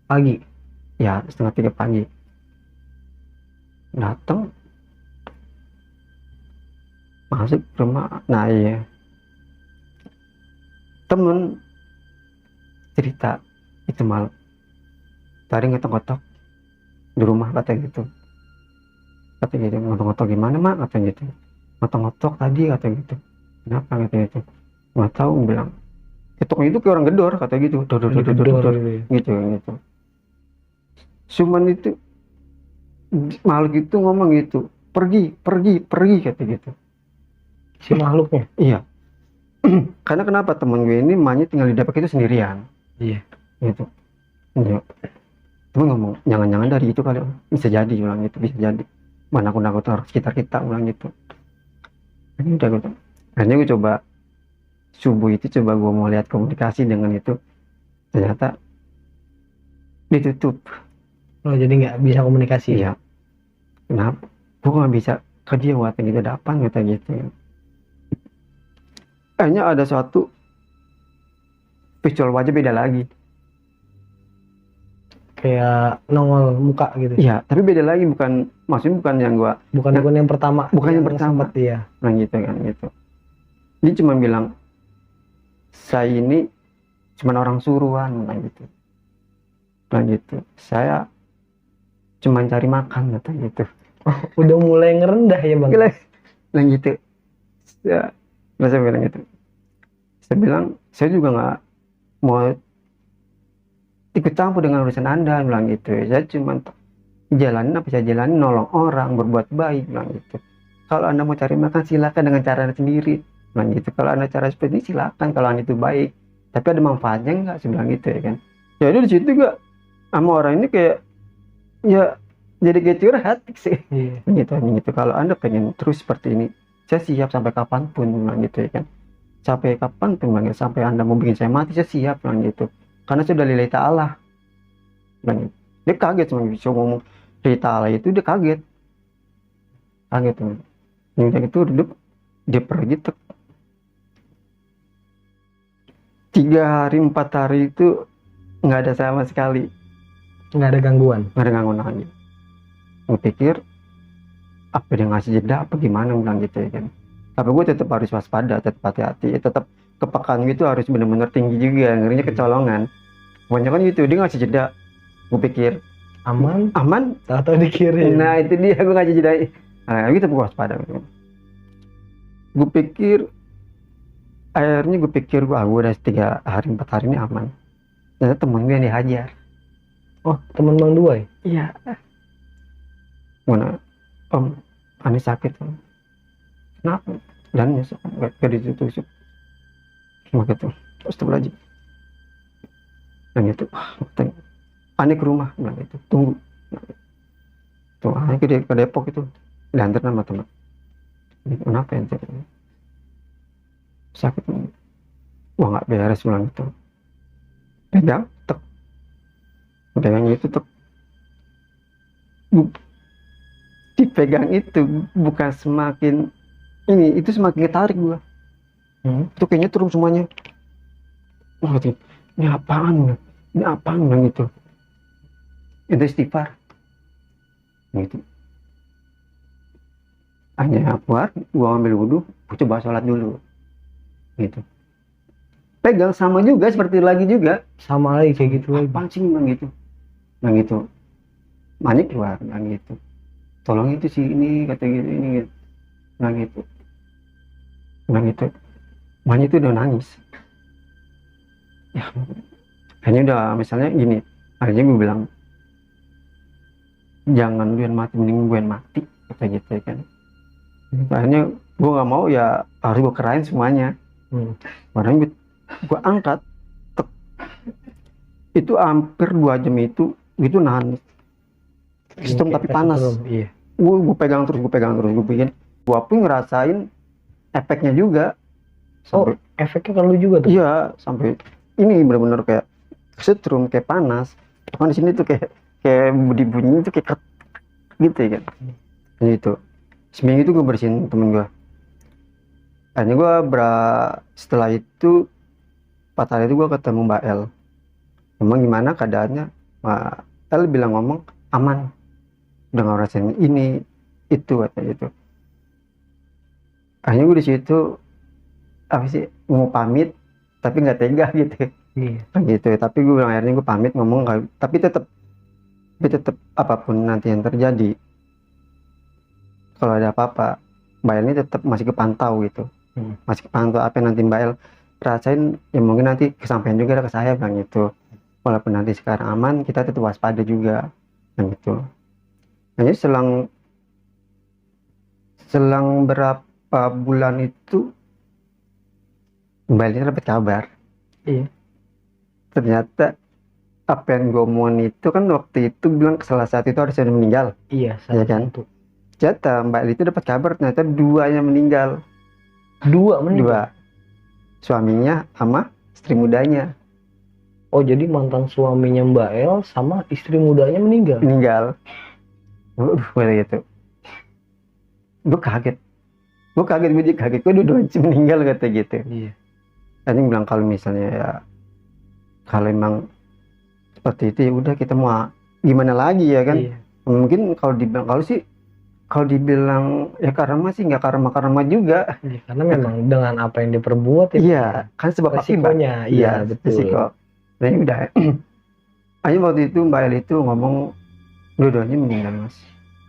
Pagi. ya, 2:30 pagi. Datang masuk ke rumah. Nah iya, temen cerita itu malam tadi ngetok-ngetok di rumah, kata gitu. Kata gitu, ngetok-ngetok gimana mak, kata gitu. Ngetok-ngetok tadi, kata gitu. Kenapa, kata gitu. Nggak tahu, bilang ketoknya itu kayak orang gedor, kata gitu. Dor dor dor dor dor, dor. Gitu gitu. Cuman itu makhluk itu ngomong gitu, pergi pergi pergi, kata gitu. Si makhluknya. Iya. Karena kenapa, temen gue ini emaknya tinggal di Depok itu sendirian Iya. gitu. Iya. Temen ngomong jangan-jangan dari itu kali, bisa jadi, bilang gitu, bisa jadi mana aku orang sekitar kita, bilang gitu. Ini udah gitu. Akhirnya gue coba subuh itu, coba gue mau lihat komunikasi dengan itu, ternyata ditutup. Oh, jadi nggak bisa komunikasi. Iya. Kenapa? Gue nggak bisa ke dia, kata gitu, ada apa, kata gitu. Akhirnya ada suatu visual wajah beda lagi. Kayak nongol muka gitu. Iya, tapi beda lagi, bukan, maksudnya bukan yang gua, Bukan yang pertama. bukan yang pertama. Sempet, iya. Nah gitu kan gitu. Dia cuma bilang, saya ini cuma orang suruhan, nah gitu. Nah gitu. Saya cuma cari makan, kata gitu. Udah mulai ngerendah ya bang. Nah gitu. Ya, saya bilang gitu. Saya bilang, saya juga nggak mau ikut campur dengan urusan Anda, bilang gitu. Saya cuma jalanin apa saya jalanin, nolong orang, berbuat baik, bilang gitu. Kalau Anda mau cari makan silakan dengan cara Anda sendiri, bilang gitu. Kalau Anda cara seperti ini silakan, kalau Anda itu baik, tapi ada manfaatnya nggak, saya bilang gitu ya kan. Ya udah, di situ gua sama orang ini kayak ya jadi kayak curhat sih. Iya. Gitu. Kalau Anda pengen terus seperti ini, saya siap sampai kapanpun, bilang gitu ya kan. Sampai kapan pun, bilang gitu. Sampai Anda mau bikin saya mati, saya siap, bilang gitu. Karena saya udah lillahi ta'ala, bilang gitu. Dia kaget, cuma bisa ngomong lillahi ta'ala itu, dia kaget tuh. Yang itu dia pergi tuh 3 hari 4 hari itu nggak ada sama sekali, Nggak ada gangguan. nggak ada gangguan lagi. Gue pikir apa dia ngasih jeda apa gimana, bilang gitu ya kan. Tapi gue tetap harus waspada, tetap hati-hati, tetap kepekaan gitu harus benar-benar tinggi juga, ngerinya kecolongan. Pokoknya kan gitu, dia ngasih jeda. Gue pikir Aman. atau dikirim. Nah itu dia, gue ngasih jeda. Nah gitu, gue waspada. Gue pikir, akhirnya gue pikir gue udah 3 hari 4 hari ini aman. Ternyata temen gue yang dihajar. Oh, teman bang dua ya? Iya. Mana, Om, Ani sakit, Om. Kenapa? Dan nyesek, gak ditusuk. Cuma gitu. astagfirullahaladzim. Dan gitu, panik ke rumah, bilang gitu, tunggu. Tuh, akhirnya ke Depok itu, diantar sama teman. Kenapa ya? Sakit. Wah nggak beres, bilang gitu. Pegang, tek. Pegang itu, tek. Dipegang itu bukan semakin ini, itu semakin ketarik gua. Itu kayaknya turun semuanya. Wah, ini apaan? Ini apaan? Bilang gitu. Itu istighfar. Gitu. Hanya keluar, gua ambil wudhu, gua coba sholat dulu. Gitu. Pegang sama juga, seperti lagi juga. Sama lagi kayak gitu lagi. Apaan sih? Bilang gitu. Bilang gitu. Manik keluar, bilang gitu. Tolong itu sih ini, kata gitu, ini gitu. Bilang gitu. Bilang gitu. Maknya itu udah nangis. Ya, kayaknya udah misalnya gini. Akhirnya gue bilang, jangan lu yang mati, mending gue yang mati, kata gitu ya kan. Akhirnya gue nggak mau, ya harus gue kerahin semuanya. Padahal gue angkat, tek. Itu hampir 2 jam itu nahan. Sistem tapi panas. Iya. Gue pegang terus, gue bikin. Gue pun ngerasain efeknya juga. Sampai, efeknya kalau juga tuh? Iya, sampai ini benar-benar kayak setrum, kayak panas. Cuman di sini tuh kayak bunyi itu kayak gitu ya kan. Gitu. Seminggu itu gue bersihin temen gue. Akhirnya gue setelah itu 4 hari itu gue ketemu Mbak L. Memang gimana keadaannya? Mbak L bilang ngomong aman. Udah nggak ngerasain ini itu kata gitu. Akhirnya gue di situ apa sih mau pamit tapi nggak tega gitu. Iya. Gitu. Tapi gue bilang akhirnya gue pamit ngomong tapi tetap apapun nanti yang terjadi, kalau ada apa-apa Mbak El ini tetap masih kepantau gitu. Masih kepantau apa yang nanti Mbak El rasain, ya mungkin nanti kesampaian juga ke saya bilang gitu. Walaupun nanti sekarang aman, kita tetap waspada juga bilang gitu. Hanya selang berapa bulan itu Mbak El ini dapat kabar. Iya. Ternyata apa yang gue omongin itu kan waktu itu bilang salah satu itu harus ada meninggal. Iya, ya kan. Ternyata Mbak El itu dapat kabar ternyata 2 yang meninggal. 2 meninggal? 2. Suaminya sama istri mudanya. Oh, jadi mantan suaminya Mbak El sama istri mudanya meninggal? Meninggal. Gitu. Gue kaget. Gue kaget. Gue dua meninggal kata gitu. Iya. Tadi bilang kalau misalnya ya, kalau emang seperti itu ya udah kita mau gimana lagi ya kan. Iya. Mungkin kalau dibilang ya karma sih nggak karma juga. Iya, karena memang dengan apa yang diperbuat ya. Iya, kan sebab resikonya. Iya, betul. Resiko. Nah udah. Hanya waktu itu Mbak El itu ngomong dua-duanya meninggal mas.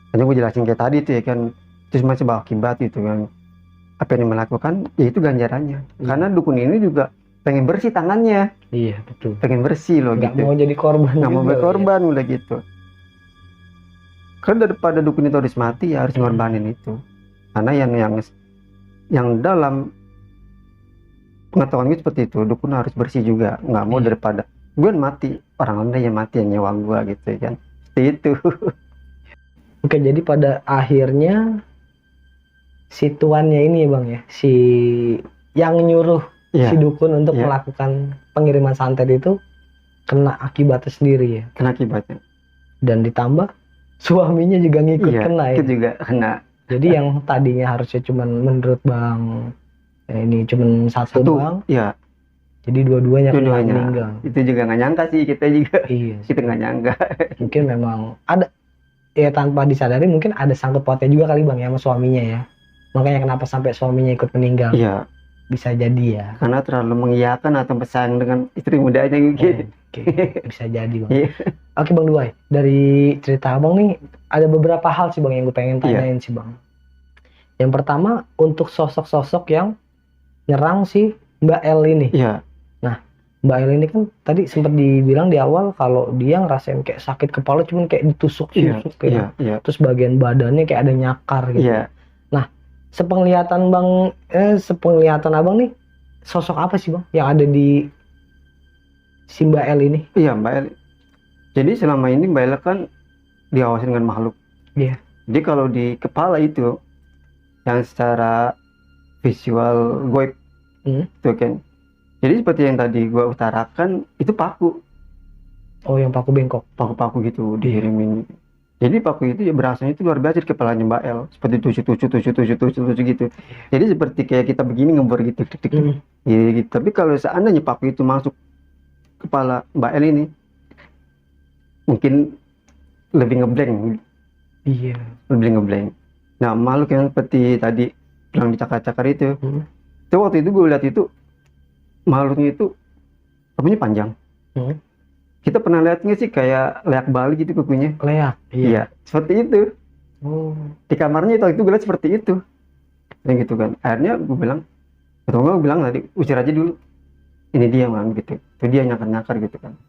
Hanya gue jelasin kayak tadi tuh ya kan, terus masih sebab akibat itu kan. Apa yang melakukan ya itu ganjarannya. Iya. Karena dukun ini juga pengen bersih tangannya. Iya betul. Pengen bersih loh nggak gitu. Mau jadi korban. Nggak mau jadi korban udah gitu. Karena daripada dukun itu harus mati ya harus ngorbanin itu. Karena yang dalam pengetahuan gue seperti itu, dukun harus bersih juga. Nggak mau daripada gue mati, orang lain yang mati yang nyewa gue gitu kan. Seperti itu. Oke, jadi pada akhirnya si tuannya ini ya bang ya, si yang nyuruh si dukun untuk melakukan pengiriman santet itu kena akibatnya sendiri ya. Kena akibatnya. Dan ditambah suaminya juga ngikut kena ya. Ikut juga kena. Jadi yang tadinya harusnya cuman menurut bang ini cuman satu doang. Iya. Jadi dua-duanya kena meninggal. Itu juga nggak nyangka sih kita juga. Iya. Kita nggak nyangka. Mungkin memang ada ya tanpa disadari mungkin ada sangkut pautnya juga kali bang ya sama suaminya ya. Makanya kenapa sampai suaminya ikut meninggal. Iya. Bisa jadi ya. Karena terlalu mengiyakan atau bersayang dengan istri mudanya gitu. Oke. Bisa jadi bang. Oke bang Duai, dari cerita abang nih ada beberapa hal sih bang yang gue pengen tanyain sih bang. Yang pertama untuk sosok-sosok yang nyerang si Mbak L ini. Iya. Nah Mbak L ini kan tadi sempat dibilang di awal kalau dia ngerasain kayak sakit kepala cuman kayak ditusuk-tusuk kayak. Terus bagian badannya kayak ada nyakar gitu. Iya. Nah sepenglihatan abang nih sosok apa sih bang yang ada di si Mbak L ini? Iya Mbak El. Jadi selama ini Mbak El kan diawasi dengan makhluk. Iya. Jadi kalau di kepala itu yang secara visual goib itu kan. Jadi seperti yang tadi gua utarakan itu paku Oh yang paku bengkok. paku gitu dikirimin. Jadi paku itu ya berasanya itu luar biasa di kepalanya Mbak El, seperti tujuh gitu. Jadi seperti kayak kita begini ngebor gitu, tik, tik, tik. Gitu. Tapi kalau seandainya paku itu masuk kepala Mbak El ini, mungkin lebih ngeblank, Iya. lebih ngeblank. Nah makhluk yang seperti tadi bilang dicakar-cakar itu, itu waktu itu gue lihat itu makhluknya itu apanya panjang. Kita pernah lihat nggak sih kayak leak Bali gitu kukunya? Leak. Iya, seperti itu. Oh. Di kamarnya itu gue lihat seperti itu. Dan gitu kan. Akhirnya gue bilang, atau gue bilang tadi usir aja dulu. Ini dia man gitu. Itu dia nyakar-nyakar gitu kan.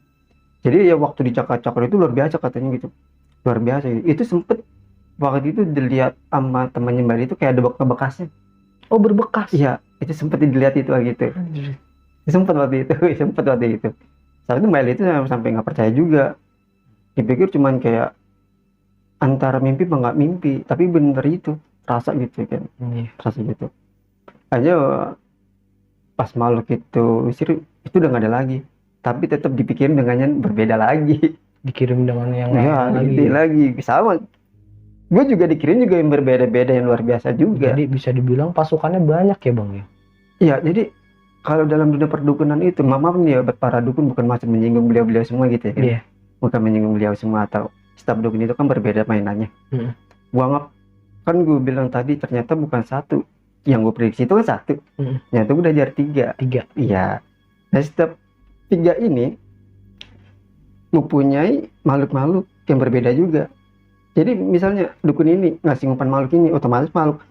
Jadi ya waktu dicakar-cakar itu luar biasa katanya gitu. Luar biasa gitu. Itu sempet waktu itu dilihat sama temannya Mbak itu kayak ada bekasnya. Oh berbekas. Iya, itu sempet dilihat itu gitu. Sempet waktu itu, sempet waktu itu. Saat itu Mbak itu sampai nggak percaya juga. Dipikir cuman kayak antara mimpi apa nggak mimpi, tapi bener itu rasa gitu kan. Rasa gitu. Aja pas makhluk itu usir itu udah nggak ada lagi. Tapi tetap dipikirin dengannya berbeda lagi. Dikirim dengan yang Ya, lain gitu lagi. Sama. Gue juga dikirim juga yang berbeda-beda yang luar biasa juga. Jadi bisa dibilang pasukannya banyak ya bang ya. Iya, jadi kalau dalam dunia perdukunan itu, maaf nih ya, para dukun bukan maksud menyinggung beliau-beliau semua gitu ya kan? Iya. Bukan menyinggung beliau semua atau setiap dukun itu kan berbeda mainannya. Gua anggap kan gue bilang tadi ternyata bukan satu, yang gue prediksi itu kan satu, ternyata gue udah jadi tiga. Iya. Dan setiap tiga ini mempunyai makhluk-makhluk yang berbeda juga. Jadi misalnya dukun ini ngasih umpan makhluk ini, otomatis makhluk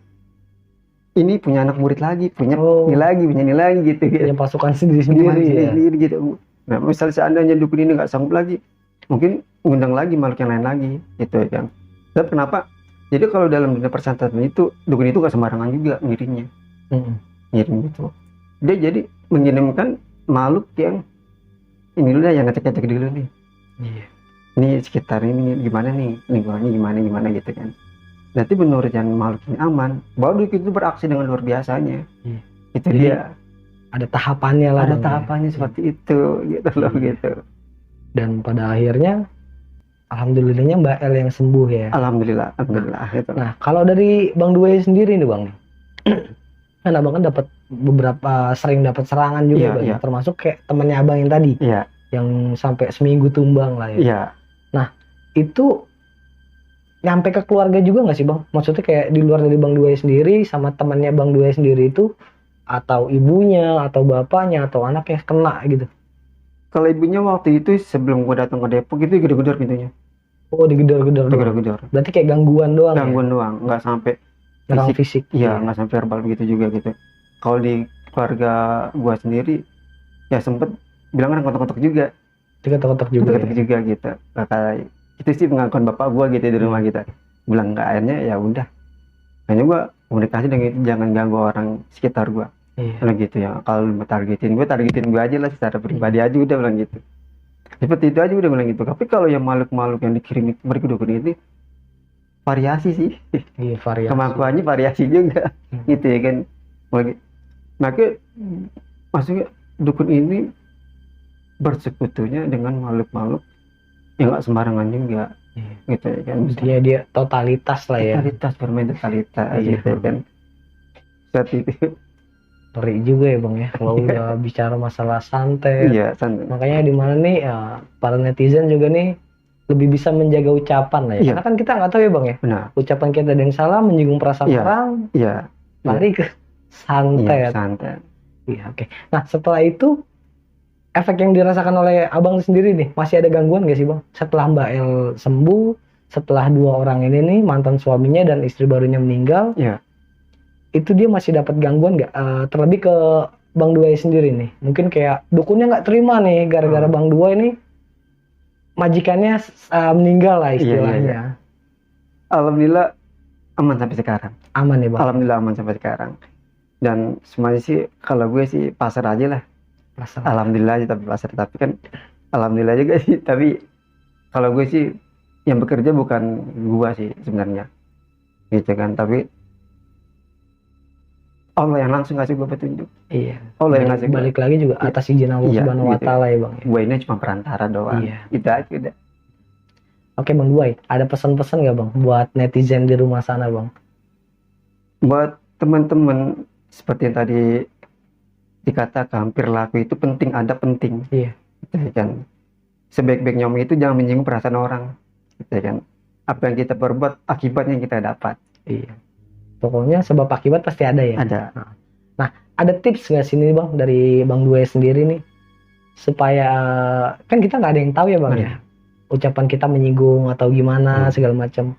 ini punya anak murid lagi, punya ini lagi gitu. Punya pasukan sendiri gitu. Nah, misalnya seandainya dukun ini nggak sanggup lagi, mungkin undang lagi makhluk yang lain lagi, gitu kan. Dan kenapa? Jadi kalau dalam dunia persantratan itu, dukun itu nggak sembarangan juga ngirimnya. Ngirim gitu. Dia jadi mengirimkan makhluk yang ini dulu yang ngecek-ngecek dulu nih. Iya. Ini sekitar ini gimana nih, lingkungannya gimana gitu kan. Nanti menurut yang makhluk ini aman, baru itu beraksi dengan luar biasanya. Itu jadi, dia. Ada tahapannya lah. Ada tahapannya seperti itu, gitu loh gitu. Dan pada akhirnya, alhamdulillahnya Mbak L yang sembuh ya. Alhamdulillah. Gitu. Nah, kalau dari Bang Due sendiri nih Bang, kan abang kan dapat sering dapat serangan juga Bang, termasuk kayak temannya abang yang tadi, yang sampai seminggu tumbang lah ya. Nah, itu nyampe ke keluarga juga nggak sih Bang? Maksudnya kayak di luar dari Bang Due sendiri sama temannya Bang Due sendiri itu, atau ibunya atau bapaknya atau anaknya kena gitu? Kalau ibunya waktu itu sebelum gue datang ke Depok itu gedor-gedor pintunya. Oh, digedor-gedor. Berarti kayak gangguan doang. Doang, nggak sampai fisik. Iya, nggak sampai verbal begitu juga gitu. Kalau di keluarga gue sendiri, ya sempet bilang kan kotak-kotak juga. Kotak-kotak juga gitu. Kata itu sih pengakuan bapak gue gitu di rumah kita. Bilang nggak, akhirnya ya udah. Hanya gue komunikasi dengan itu, jangan ganggu orang sekitar gue. Bilang gitu ya. Kalau mau targetin gue aja lah secara pribadi aja udah bilang gitu. Seperti itu aja udah bilang gitu. Tapi kalau yang makhluk-makhluk yang dikirim mereka dukun itu variasi sih. Variasi. Kemampuannya variasi juga. Gitu ya kan. Maka maksudnya dukun ini bersekutunya dengan makhluk-makhluk yang nggak sembarangan juga. Gitu ya kan. Intinya dia totalitas lah ya. Bermain totalitas gitu kan. Seperti itu. Ngeri juga ya Bang ya kalau udah bicara masalah santet. Santet. Makanya di mana nih para netizen juga nih lebih bisa menjaga ucapan lah ya. Karena kan kita nggak tahu ya Bang ya. Benar. Ucapan kita ada yang salah, menyinggung perasaan orang. Lari ke santet. Iya, oke. Nah, setelah itu efek yang dirasakan oleh Abang sendiri nih, masih ada gangguan gak sih Bang? Setelah Mbak El sembuh, setelah dua orang ini nih, mantan suaminya dan istri barunya meninggal, itu dia masih dapat gangguan gak? Terlebih ke Bang Due sendiri nih, mungkin kayak dukunnya nggak terima nih, gara-gara Bang Due ini majikannya meninggal lah istilahnya. Alhamdulillah aman sampai sekarang. Aman ya Bang? Alhamdulillah aman sampai sekarang. Dan semuanya sih kalau gue sih pasar aja lah. Pasar. Alhamdulillah aja tapi pasar, tapi kan alhamdulillah juga sih, tapi kalau gue sih yang bekerja bukan gua sih sebenarnya gitu kan, tapi Allah yang langsung kasih gua petunjuk. Iya. Allah yang Balik, ngasih gua. balik lagi juga Iya. atas izin Allah Iya, Subhanahu wa gitu. taala ya Bang ya. Gua ini cuma perantara doang. Iya. Itu aja udah. Oke Bang Duai, ada pesan-pesan nggak Bang buat netizen di rumah sana Bang? Buat teman-teman seperti yang tadi dikatakan, perilaku itu penting, ada penting. Iya. Gitu kan. Sebaik-baiknya omong itu jangan menyinggung perasaan orang. Gitu kan. Apa yang kita perbuat, akibatnya yang kita dapat. Iya. Pokoknya sebab akibat pasti ada ya. Ada. Nah, ada tips nggak sini Bang dari Bang Duai sendiri nih supaya kan kita nggak ada yang tahu ya Bang ya, ucapan kita menyinggung atau gimana segala macam.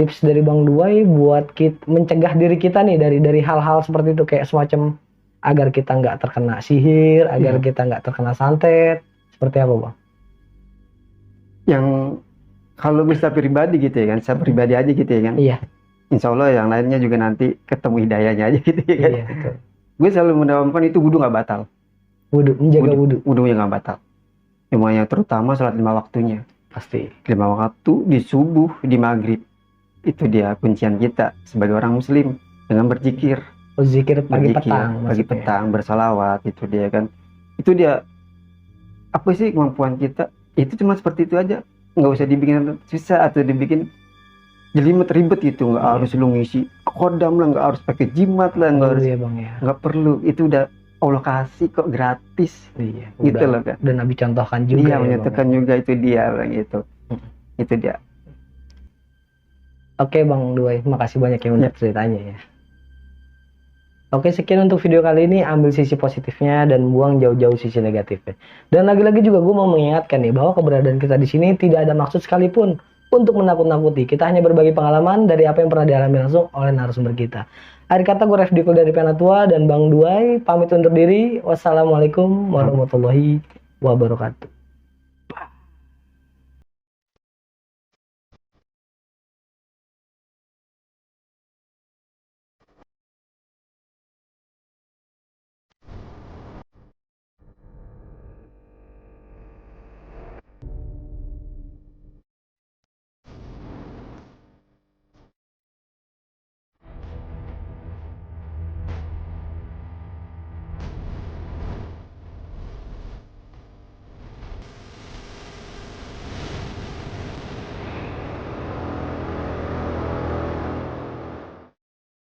Tips dari Bang Duai buat kita mencegah diri kita nih dari hal-hal seperti itu, kayak semacam agar kita nggak terkena sihir, agar kita nggak terkena santet, seperti apa Bang? Yang kalau bisa pribadi gitu ya kan, saya pribadi aja gitu ya kan. Iya. Insya Allah yang lainnya juga nanti ketemu hidayahnya aja gitu ya kan. Iya betul. Gue selalu mendawamkan itu wudhu nggak batal. Wudhu, menjaga wudhu. Wudhunya nggak batal. Semuanya terutama sholat 5 waktunya. Pasti. 5 waktu di subuh, di maghrib. Itu dia kuncian kita sebagai orang muslim dengan berzikir. Oh, zikir pagi Berzikir, petang. pagi maksudnya. petang, bersalawat, itu dia kan. Itu dia, apa sih kemampuan kita? Itu cuma seperti itu aja. Nggak usah dibikin susah atau dibikin jelimet ribet gitu. Nggak harus lu ngisi kodam lah, nggak harus pakai jimat lah, nggak harus, ya Bang ya. nggak perlu. Itu udah Allah kasih kok gratis. Iya. Gitu Udah, loh kan. dan Nabi contohkan juga. Iya, ya, menyatakan Bang. juga itu dia Bang, itu. Itu dia. Oke Bang Duai, makasih banyak ya untuk ceritanya ya. Oke, sekian untuk video kali ini. Ambil sisi positifnya dan buang jauh-jauh sisi negatifnya. Dan lagi-lagi juga gue mau mengingatkan nih bahwa keberadaan kita di sini tidak ada maksud sekalipun untuk menakut-nakuti. Kita hanya berbagi pengalaman dari apa yang pernah dialami langsung oleh narasumber kita. Akhir kata gue Refdi dari Penatua dan Bang Duai pamit undur diri. Wassalamualaikum warahmatullahi wabarakatuh.